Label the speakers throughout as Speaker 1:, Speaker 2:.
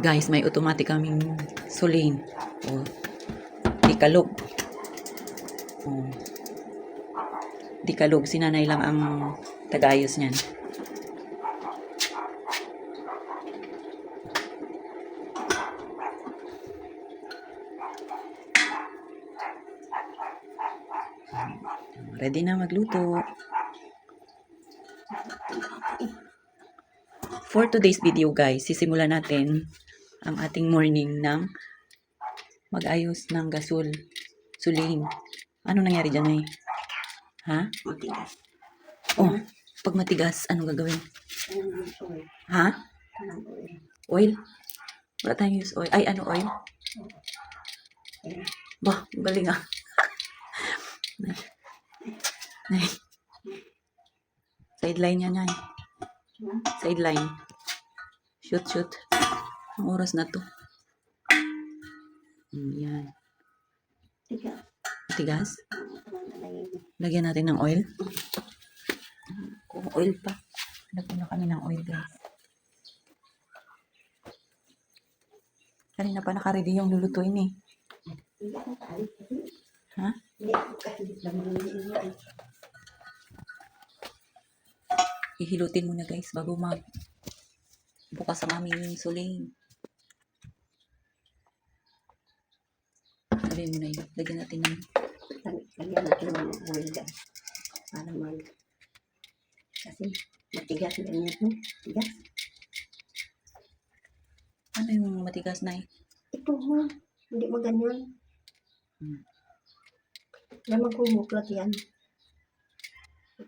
Speaker 1: Guys, may automatic kaming sulin. Oh, di kalog. Oh. Di kalog. Si nanay lang ang tagayos niyan. Ready na magluto. For today's video guys, sisimulan natin ang ating morning ng mag-ayos ng gasol. Sulin. Ano nangyari dyan ay? Ha?
Speaker 2: Matigas.
Speaker 1: Oh, pag matigas, ano gagawin?
Speaker 2: Oil.
Speaker 1: Ha?
Speaker 2: Oil.
Speaker 1: Oil? Wala tayong use oil. Ay, ano oil? Bah, galing ah. Ay. Sideline yan yan. Sideline. Shoot. Ang oras na to. Yan. Tigas. Lagyan natin ng oil. Kung oil pa. Lagyan na kami ng oil guys. Kanina pa nakaready yung lulutuin eh. Ha? Ihilutin muna guys bago bukas ang aming suling. Sabihin mo na yun. Lagyan natin ng
Speaker 2: oil guys. Para kasi matigas na ito. Tigas.
Speaker 1: Ano yung matigas na eh?
Speaker 2: Ito mo. Hindi mo ganyan. Na magkumuklat yan.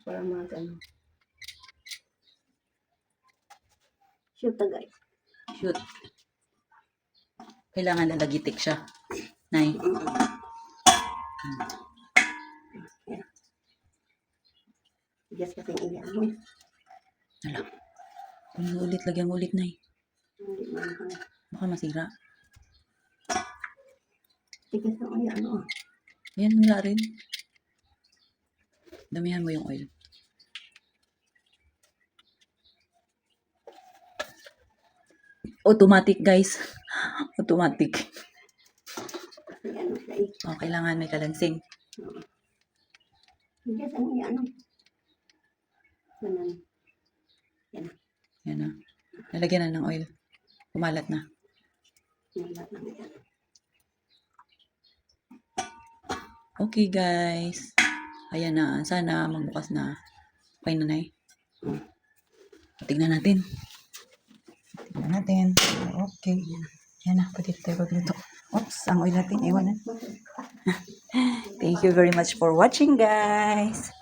Speaker 2: Para magano. Shoot na guys.
Speaker 1: Shoot. Kailangan nalagitik siya. Nay.
Speaker 2: Tigas kasi iyan mo.
Speaker 1: Hala. Ulit, lagyan ulit na eh.
Speaker 2: Hindi man.
Speaker 1: Baka masira.
Speaker 2: Tigas na iyan mo.
Speaker 1: Yan, wala rin. Damihan mo yung oil. Automatic guys. Automatic. Oh, kailangan may kalansing.
Speaker 2: Tigas na iyan mo.
Speaker 1: Yan na. Nalagyan na ng oil. Kumalat na. Okay guys. Ayan na. Sana magbukas na. Okay na nay. Tingnan natin. Okay. Yan na. Pwede tayo magluto. Oops. Ang oil natin. Ewan na. Thank you very much for watching guys.